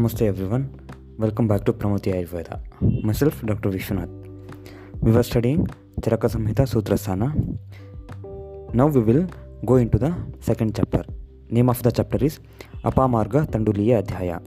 Namaste everyone, welcome back to Pramoti Ayurveda. Myself Dr. Vishwanath. We were studying Charaka Samhita Sutra Sthana. Now we will go into the second chapter. Name of the chapter is Apamarga Tanduliya Adhyaya.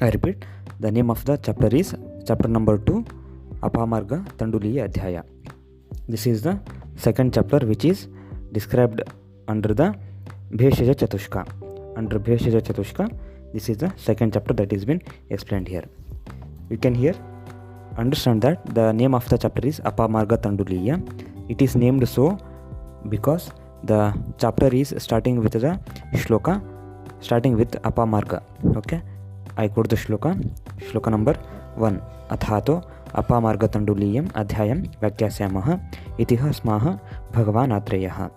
I repeat, the name of the chapter is chapter number 2, Apamarga Tanduliya Adhyaya. This is the second chapter which is described under the Bheshaja Chatushka. Under Bheshaja Chatushka, this is the second chapter that is been explained here. You can here understand that the name of the chapter is Apamarga Tanduliya. It is named so because the chapter is starting with the shloka, starting with Apamarga. Okay, I quote the shloka number 1. Athato Apamarga Tanduliyam Adhyayam Vakyasyamaha Itiha Smaha Bhagavan Atreyah.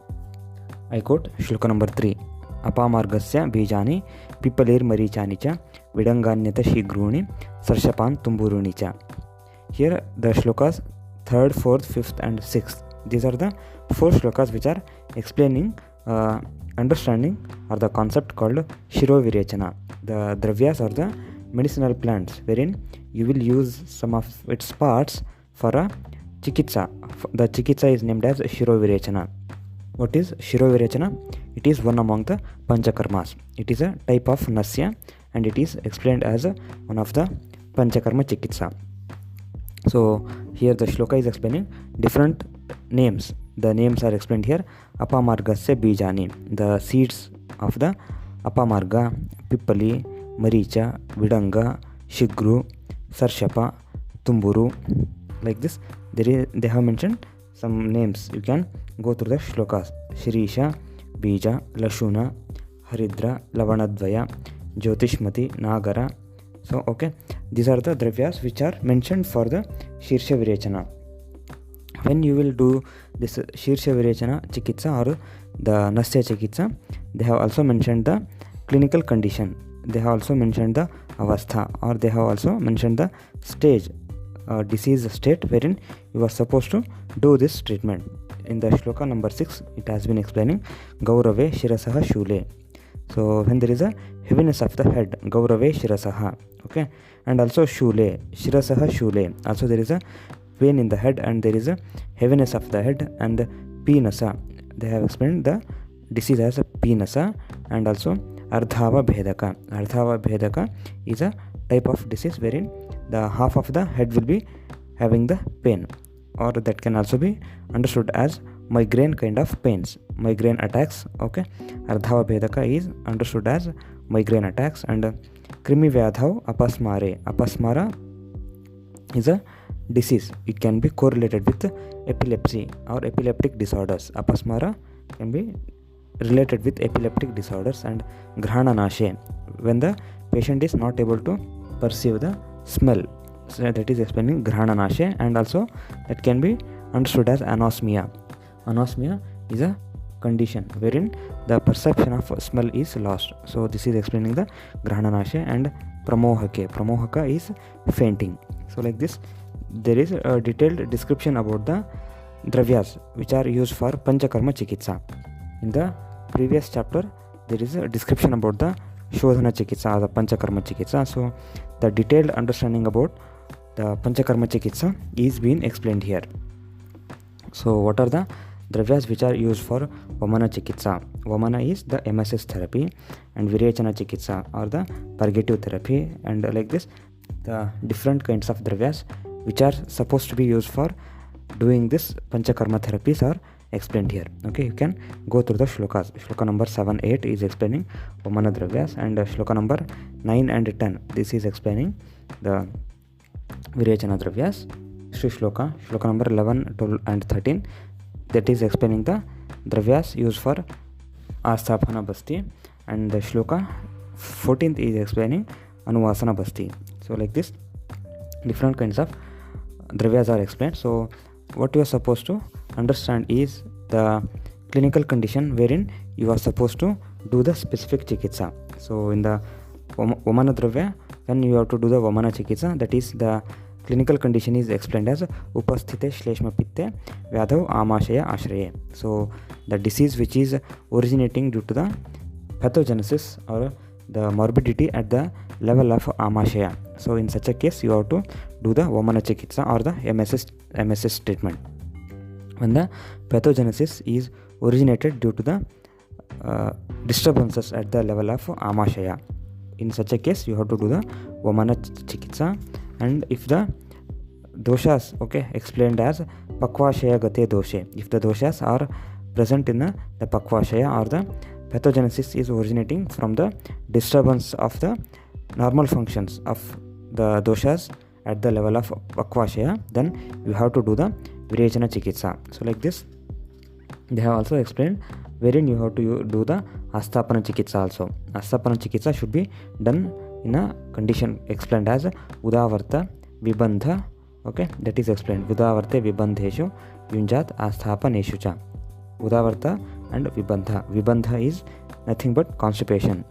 I quote shloka number 3. Apamargasya bijani pipalir marichani cha vidanganyata shigruni sarshapan tumburuni cha. Here the shlokas 3rd, 4th, 5th and 6th. These are the 4 shlokas which are explaining understanding or the concept called Shirovirechana. The dravyas are the medicinal plants wherein you will use some of its parts for a chikitsa. The chikitsa is named as Shirovirechana. What is Shirovirechana? It is one among the Panchakarmas. It is a type of Nasya and it is explained as one of the Panchakarma Chikitsa. So here the shloka is explaining different names. The names are explained here. Apamargasya bijani, the seeds of the Apamarga, Pippali, Maricha, Vidanga, Shigru, Sarshapa, Tumburu. Like this, they have mentioned some names. You can go through the shlokas. Shirisha, Bija, Lashuna, Haridra, Lavanadvaya, Jyotishmati, Nagara. So okay, these are the dravyas which are mentioned for the Shirsha Virechana. When you will do this Shirsha Virechana Chikitsa or the Nasya Chikitsa, they have also mentioned the clinical condition. They have also mentioned the avastha, or they have also mentioned the stage, disease state wherein you are supposed to do this treatment. In the shloka number 6, it has been explaining Gaurave Shirasaha Shule. So when there is a heaviness of the head, Gaurave Shirasaha, okay, and also Shule, Shirasaha Shule. Also there is a pain in the head and there is a heaviness of the head and Pinasa. They have explained the disease as a Pinasa and also Ardhava Bhedaka. Ardhava Bhedaka is a type of disease wherein the half of the head will be having the pain, or that can also be understood as migraine kind of pains, migraine attacks. Okay, Ardhava Bhedaka is understood as migraine attacks. And Krimi Vyadhav Apasmare. Apasmara is a disease. It can be correlated with epilepsy or epileptic disorders. Apasmara can be related with epileptic disorders. And Grahana Nashe, when the patient is not able to perceive the smell. So that is explaining Grahana Nashe. And also that can be understood as anosmia. Anosmia is a condition wherein the perception of smell is lost. So this is explaining the Grahana Nashe. And Pramohake. Pramohaka is fainting. So like this, there is a detailed description about the dravyas which are used for Panchakarma Chikitsa. In the previous chapter, there is a description about the Shodhana Chikitsa or the Panchakarma Chikitsa. So the detailed understanding about the Panchakarma Chikitsa is being explained here. So what are the dravyas which are used for Vamana Chikitsa? Vamana is the MSS therapy and Virechana Chikitsa or the purgative therapy, and like this the different kinds of dravyas which are supposed to be used for doing this Panchakarma therapies are explained here. Okay, you can go through the shlokas. Shloka number 7, 8 is explaining Vamana dravyas, and shloka number 9 and 10, this is explaining the Virechana dravyas. Shloka number 11, 12 and 13, that is explaining the dravyas used for Asthapana Basti, and the shloka 14th is explaining Anuvasana Basti. So like this, different kinds of dravyas are explained. So what you are supposed to understand is the clinical condition wherein you are supposed to do the specific chikitsa. So in the Vamana dravya, when you have to do the Vamana chikitsa, that is the clinical condition is explained as Upasthite Shleshma Pitte Vyadhav Amashaya Ashraye. So the disease which is originating due to the pathogenesis or the morbidity at the level of amashaya. So in such a case, you have to do the Vamana Chikitsa or the MSS treatment. When the pathogenesis is originated due to the disturbances at the level of amashaya, in such a case, you have to do the Vamana Chikitsa. And if the doshas, explained as Pakvashaya Gate Doshe, if the doshas are present in the Pakvashaya, or the pathogenesis is originating from the disturbance of the normal functions of the doshas at the level of Pakvashaya, then you have to do the Virechana Chikitsa. So like this, they have also explained wherein you have to do the Asthapana Chikitsa also. Asthapana Chikitsa should be done in a condition explained as Udavarta Vibandha. That is explained. Udavarte Vibandheshu Yunjat Asthapaneshu cha. Udavarta and Vibandha. Vibandha is nothing but constipation.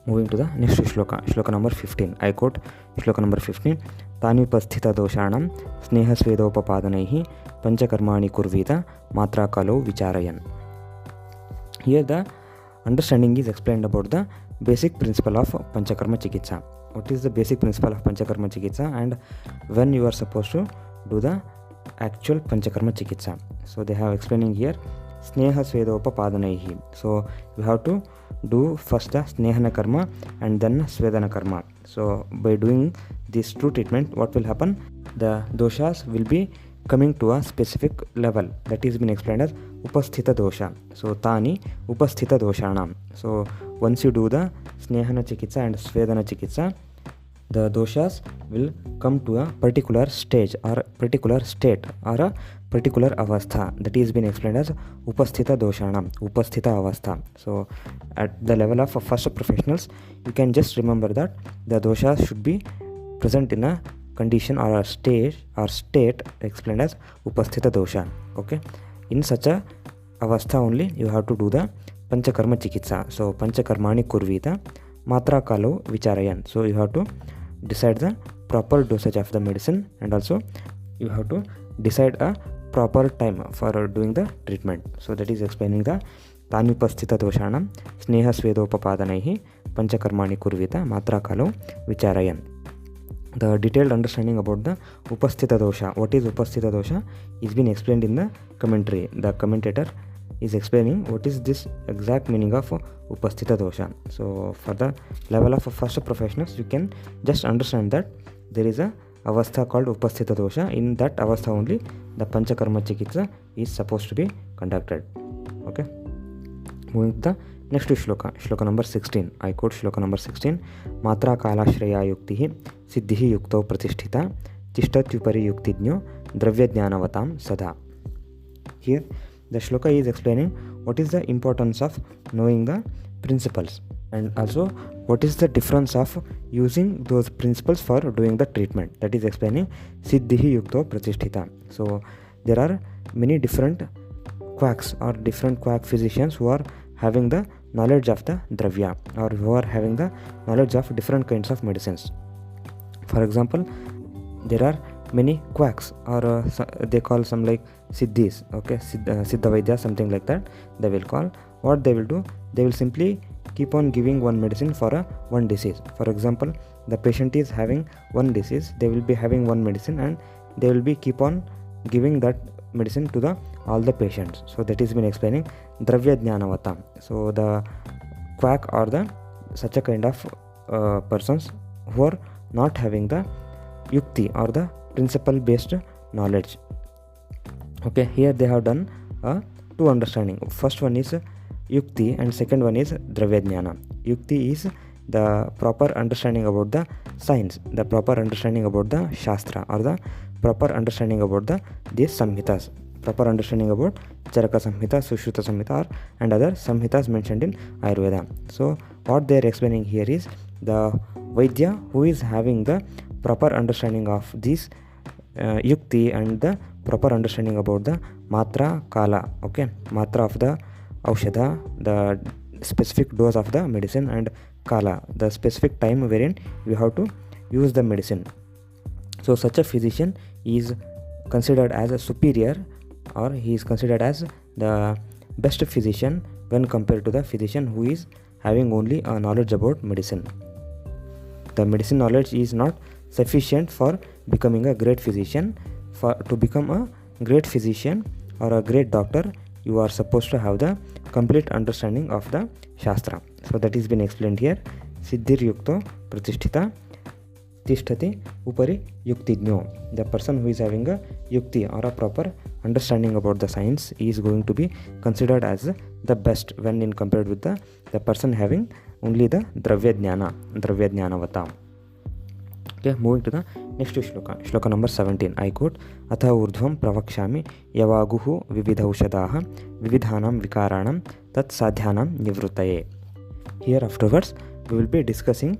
Moving to the next shloka. Shloka number 15. I quote shloka number 15. Tanupasthita doshanam sneha svedopapadanaihi panchakarmani kurvita matra kalo vicharayan. Here the understanding is explained about the basic principle of Panchakarma Chikitsa. What is the basic principle of Panchakarma Chikitsa and when you are supposed to do the actual Panchakarma Chikitsa. So they have explaining here Sneha Svedopapadanaihi. So you have to do first the Snehana Karma and then Svedana Karma. So by doing this two treatment, what will happen? The doshas will be coming to a specific level. That is been explained as Upasthita Dosha. So Tani Upasthita Doshanam. So once you do the Snehana Chikitsa and Svedana Chikitsa, the doshas will come to a particular stage or particular state or a particular avastha. That is been explained as Upasthita Doshanam, Upasthita Avastha. So at the level of first professionals, you can just remember that the doshas should be present in a condition or a state explained as Upasthita Dosha. In such a avastha only you have to do the Panchakarma Chikitsa. So Panchakarmani Kurvita Matra Kalo Vicharayan. So you have to decide the proper dosage of the medicine and also you have to decide a proper time for doing the treatment. So that is explaining the Tanupasthita Doshanam Sneha Svedopapadanaihi Panchakarmani Kurvita Matra Kalo Vicharayan. The detailed understanding about the Upasthita Dosha, what is Upasthita Dosha, is been explained in the commentary. The commentator is explaining what is this exact meaning of Upasthita Dosha. So for the level of first professionals, you can just understand that there is a avastha called Upasthita Dosha. In that avastha only the Panchakarma Chikitsa is supposed to be conducted. Moving to the next shloka, shloka number 16. I quote shloka number 16. Matra kalashraya yuktihi siddhihi yukto pratisthita tishtatyupari yuktidnyo dravya jnanavatam sada. Here the shloka is explaining what is the importance of knowing the principles and also what is the difference of using those principles for doing the treatment. That is explaining siddhihi yukto pratisthita. So there are many different quacks or different quack physicians who are having the knowledge of the dravya or who are having the knowledge of different kinds of medicines. For example, there are many quacks or they call some like siddhis, siddha vaidya, something like that they will call. What they will do, they will simply keep on giving one medicine for one disease. For example, the patient is having one disease, they will be having one medicine and they will be keep on giving that medicine to all the patients. So that is been explaining dravya jnanavatam. So the quack or the such a kind of persons who are not having the yukti or the principle based knowledge. Here they have done two understanding. First one is yukti and second one is dravya jnana. Yukti is the proper understanding about the science, the proper understanding about the shastra or the proper understanding about these samhitas, proper understanding about charaka samhita, sushruta samhita and other samhitas mentioned in Ayurveda. So what they are explaining here is the Vaidya who is having the proper understanding of these yukti and the proper understanding about the matra kala, matra of the aushadha, the specific dose of the medicine, and kala, the specific time wherein you have to use the medicine. So such a physician is considered as a superior or he is considered as the best physician when compared to the physician who is having only a knowledge about medicine. The medicine knowledge is not sufficient for becoming a great physician. To become a great physician or a great doctor, you are supposed to have the complete understanding of the Shastra. So that is been explained here. Siddhir yukto pratisthita tishtati upari yuktijno. The person who is having a yukti or a proper understanding about the science is going to be considered as the best when in compared with the person having only the dravya jnanavata. Okay, moving to the next shloka. Shloka number 17. I quote, Atha urdhvam pravakshami yavaguhu vividhaushadaha vividhanam vikaranam tat sadhyanam nivruttaye. Here afterwards we will be discussing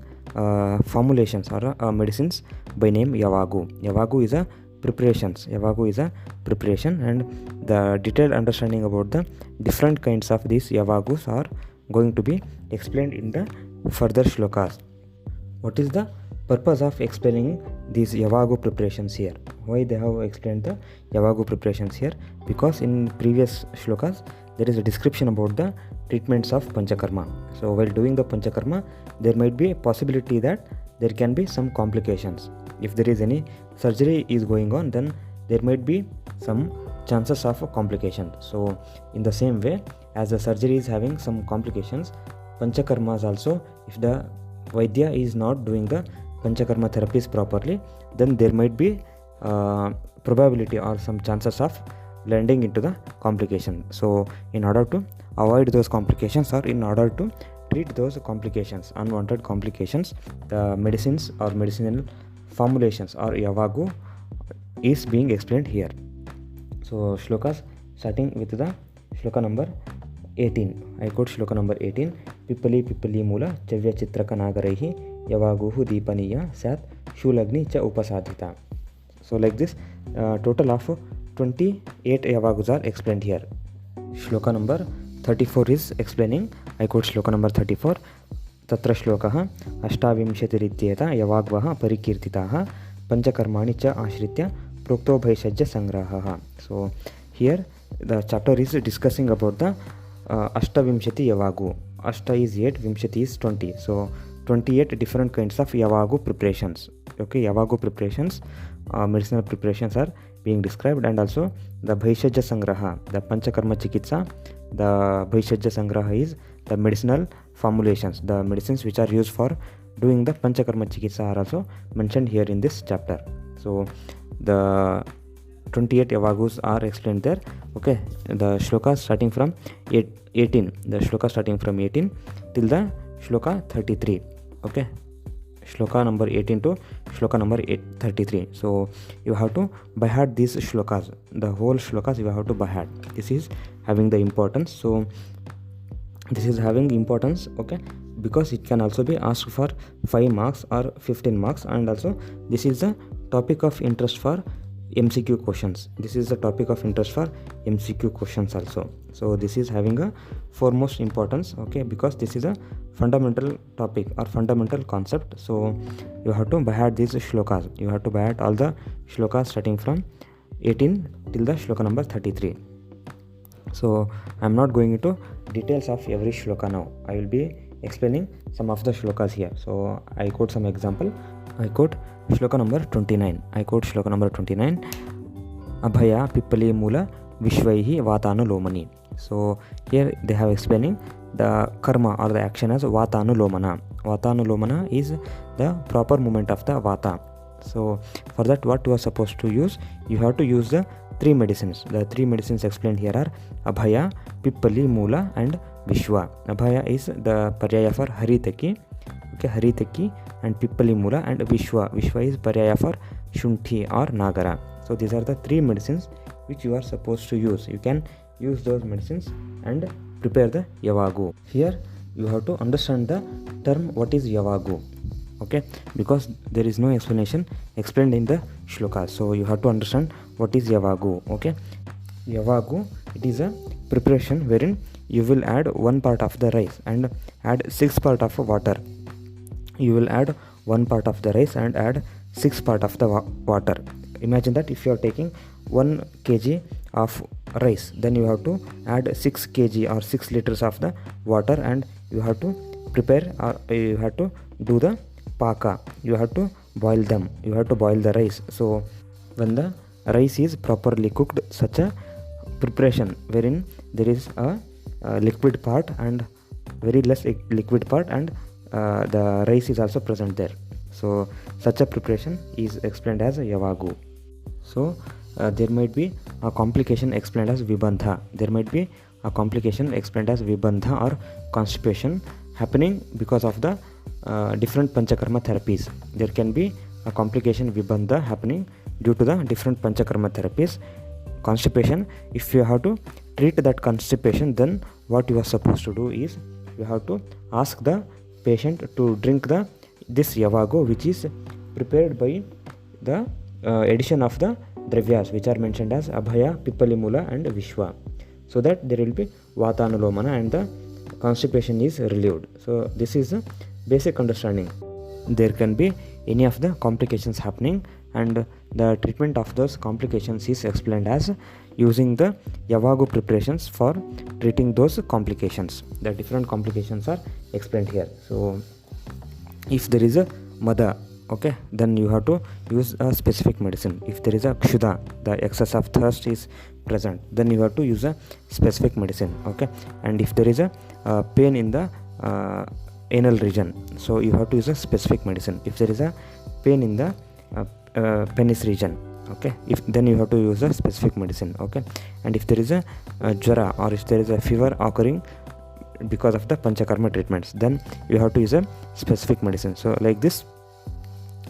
formulations or medicines by name Yavagu. Yavagu is a preparation, and the detailed understanding about the different kinds of these Yavagus are going to be explained in the further shlokas. What is the purpose of explaining these Yavagu preparations here? Why they have explained the Yavagu preparations here? Because in previous shlokas there is a description about the treatments of Panchakarma. So while doing the Panchakarma, there might be a possibility that there can be some complications. If there is any surgery is going on, then there might be some chances of a complication. So in the same way, as the surgery is having some complications, Panchakarmas also, if the Vaidya is not doing the Panchakarma therapies properly, then there might be probability or some chances of landing into the complication. So in order to avoid those complications, or in order to treat those complications, unwanted complications, the medicines or medicinal formulations or Yavagu is being explained here. So shlokas starting with the shloka number 18. I quote shloka number 18. Pippali mula chavya chitraka nagaraihi Yavaguhu deepaniya sat shulagni cha upasadhita. So like this, total of 28 Yavagus are explained here. Shloka number 34 is explaining. I quote shloka number 34. Tatra shlokaha ashtavimshatirityeta yavagvaha parikirtitaha panchakarmani cha ashritya prokto bhaishajya sangrahaha. So here the chapter is discussing about the ashtavimshati Yavagu. Ashta is 8, Vimshati is 20. So 28 different kinds of Yavagu preparations. Okay, Yavagu preparations, medicinal preparations are being described, and also the Bhaishajya Sangraha, the Panchakarma Chikitsa. The Bhaishajya Sangraha is the medicinal formulations, the medicines which are used for doing the Panchakarma Chikitsa are also mentioned here in this chapter. So the 28 Yavagus are explained there. Okay, the shlokas starting from 18, the shloka starting from 18 till the shloka 33. Okay, shloka number 18 to shloka number 33. So you have to by heart these shlokas, the whole shlokas you have to by heart. This is having the importance. So this is having importance, okay, because it can also be asked for 5 marks or 15 marks, and also this is the topic of interest for MCQ questions. This is the topic of interest for MCQ questions also. So this is having a foremost importance, okay, because this is a fundamental topic or fundamental concept. So you have to by heart these shlokas. You have to by heart all the shlokas starting from 18 till the shloka number 33. So I am not going into details of every shloka now. I will be explaining some of the shlokas here. So I quote some example. I quote shloka number 29. I quote shloka number 29. Abhaya pippali mula vishvaihi vatanulomani. So here they have explaining the karma or the action as vatanulomana. Vatanulomana is the proper movement of the vata. So for that, what you are supposed to use? You have to use the 3 medicines. The 3 medicines explained here are Abhaya, Pippali, Mula and Vishwa. Abhaya is the paryaya for Haritaki. Okay, Haritaki, and Pippali Mula, and Vishwa. Vishwa is paryaya for Shunthi or Nagara. So these are the 3 medicines which you are supposed to use. You can use those medicines and prepare the Yavagu. Here you have to understand the term what is Yavagu. Okay, because there is no explanation explained in the shloka, so you have to understand what is Yavagu. Okay, Yavagu, it is a preparation wherein you will add 1 part of the rice and add 6 part of water. You will add 1 part of the rice and add 6 part of the water. Imagine that if you are taking 1 kg of rice, then you have to add 6 kg or 6 liters of the water, and you have to prepare, or you have to do the paka. You have to boil them, you have to boil the rice. So when the rice is properly cooked, such a preparation wherein there is a liquid part and very less liquid part, and the rice is also present there. So such a preparation is explained as yavagu. So there might be a complication explained as vibandha. There might be a complication explained as vibandha or constipation happening because of the different panchakarma therapies. There can be a complication vibandha happening due to the different panchakarma therapies. Constipation, if you have to treat that constipation, then what you are supposed to do is you have to ask the patient to drink this yavago, which is prepared by the addition of the dravyas which are mentioned as abhaya, pipalimula and vishwa, so that there will be vatanulomana and the constipation is relieved. So this is the basic understanding. There can be any of the complications happening, and the treatment of those complications is explained as using the yavagu preparations for treating those complications. The different complications are explained here. So if there is a mada, okay, then you have to use a specific medicine. If there is a kshuda, the excess of thirst is present, then you have to use a specific medicine, okay. And if there is a pain in the anal region, so you have to use a specific medicine. If there is a pain in the penis region, okay, then you have to use a specific medicine, okay. And if there is a jara, or if there is a fever occurring because of the panchakarma treatments, then you have to use a specific medicine. So like this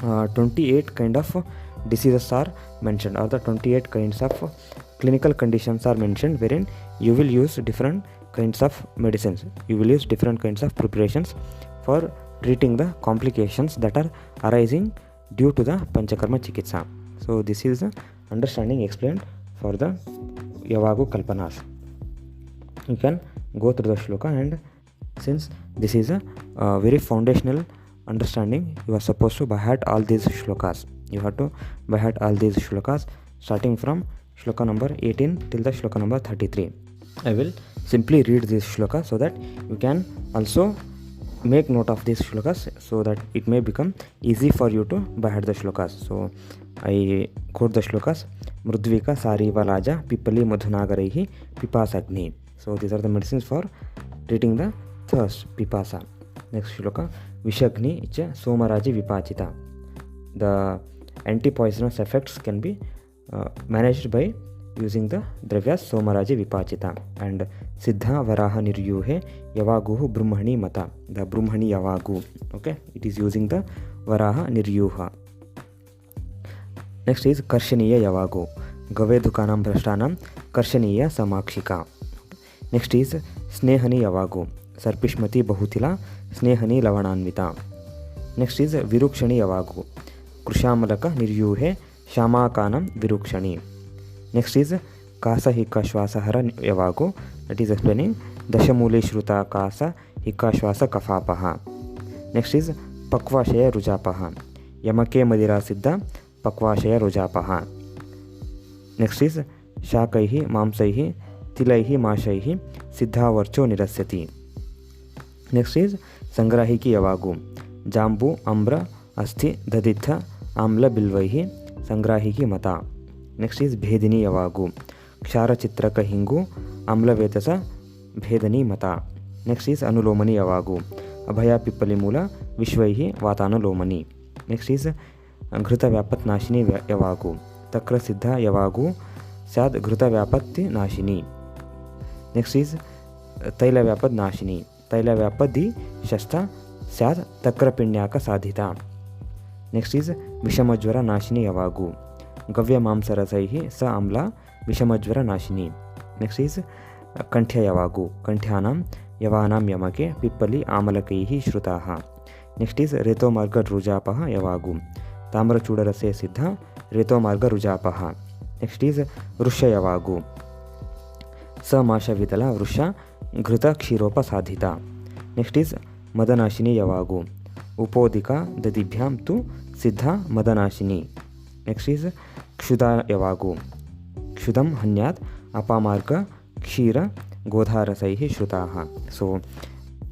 28 kind of diseases are mentioned, or the 28 kinds of clinical conditions are mentioned, wherein you will use different kinds of medicines, you will use different kinds of preparations for treating the complications that are arising due to the panchakarma chikitsa. So this is the understanding explained for the yavagu kalpanas. You can go through the shloka, and since this is a very foundational understanding, you are supposed to by heart all these shlokas. You have to by heart all these shlokas starting from shloka number 18 till the shloka number 33. I will simply read this shloka so that you can also make note of these shlokas, so that it may become easy for you to by heart the shlokas. So I quote the shlokas. Mrudvika sariva laja pipali madhunagaraihi pipasagni. So these are the medicines for treating the thirst, pipasa. Next shloka. Vishagni icha somaraji vipachita. The anti-poisonous effects can be managed by using the dravyas somaraji vipachita. And siddha varaha niryuhe yavaguhu brahmani mata. The brahmani yavagu, okay, it is using the varaha niryuha. Next is karshaniya yavagu. Gavedukanam brashtanam karshaniya samakshika. Next is snehani yavagu. Sarpishmati bahutila snehani lavananvita. Next is virukshani yavagu. Krushamalaka niryuhe shamakanam virukshani. Next is kasa hika shwasahara yavagu. That is explaining dashamule shruta kasa hika shwasa kafapaha. Next is pakvashaya rujapaha. Yamake madira siddha pakvashaya rujapaha. Next is shakaihi mamsaihi tilaihi mashaihi siddha varcho nirasyati. Next is sangrahiki yavagu. Jambu ambra asti daditha amla bilvaihi sangrahiki mata. Next is bhedini yavagu. Kshara chitraka hingu amla vetasa bhedani mata. Next is anulomani yavagu. Abhaya pipalimula vishvaihi vatanulomani. Next is घृता व्यापत नाशिनी यवागु. तक्र सिद्धा यवागु स्याद घृता व्यापत्ति नाशिनी. Next is तैल व्यापद नाशिनी. तैल व्यापदि शस्ता स्याद तक्र पिण्याक साधिता. Next is विषमज्वर नाशिनी यवागु. गव्य मांसरसैः स आम्ला विषमज्वर नाशिनी. Next is कंठ्य यवागु. कंठ्यानां यवानां यमके पिप्पलि आमलकैः श्रुताः. नेक्स्ट इज रेतोमार्ग रुजापः यवागु. ताम्रचूडरसे सिद्ध रेतोमार्ग रुजापः. नेक्स्ट इज वृष यवागु. समाशवितला वृष घृत क्षीरोपसाधिता. Next is मदनाशिनी यवागु. उपोदिका दधिभ्यां तु सिद्धा मदनाशिनी. नेक्स्ट इज क्षुधा यवागु. क्षुधम हन्यात् apamarga kshira godharasaihi shrutaha. So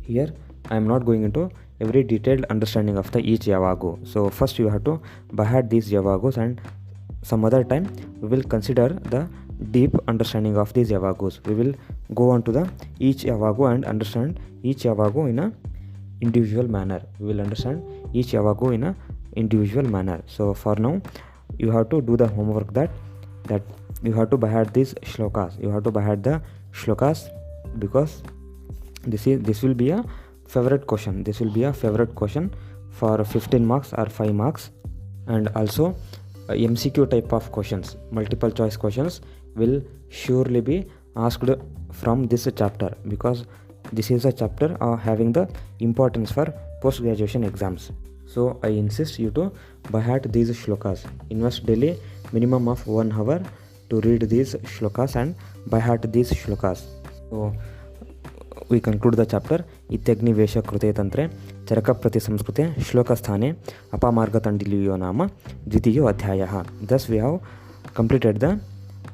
here I am not going into every detailed understanding of the each yavagu. So first you have to by-heart these yavagus, and some other time we will consider the deep understanding of these yavagus. We will go on to the each yavagu and understand each yavagu in a individual manner. We will understand each yavagu in a individual manner. So for now you have to do the homework that you have to by-heart these shlokas. You have to by-heart the shlokas, because this will be a favorite question. This will be a favorite question for 15 marks or 5 marks. And also MCQ type of questions, multiple choice questions will surely be asked from this chapter, because this is a chapter having the importance for post graduation exams. So I insist you to by heart these shlokas. Invest daily minimum of 1 hour to read these shlokas and by heart these shlokas. So we conclude the chapter. Ityagni vesha krute tantre charaka prati samskrute shloka sthane apamarga tandiliyo nama dvitiyo adhyayah. Thus we have completed the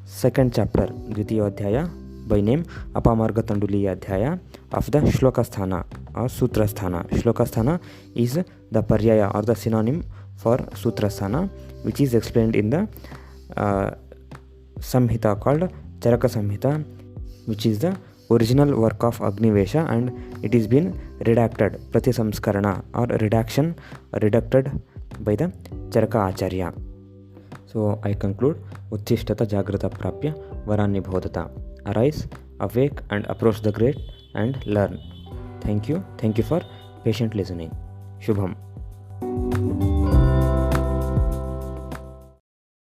second chapter, dvitiyo adhyaya, by name apamarga tanduliya adhyaya of the shloka sthana or sutra sthana. Shloka sthana is the paryaya or the synonym for sutra sthana, which is explained in the samhita called charaka samhita, which is the original work of Agnivesha, and it is been redacted, pratisamskarana or redacted by the Charaka Acharya. So I conclude, Utthishtata Jagrata Prapya Varanni Bhodata. Arise, awake and approach the great and learn. Thank you for patient listening. Shubham.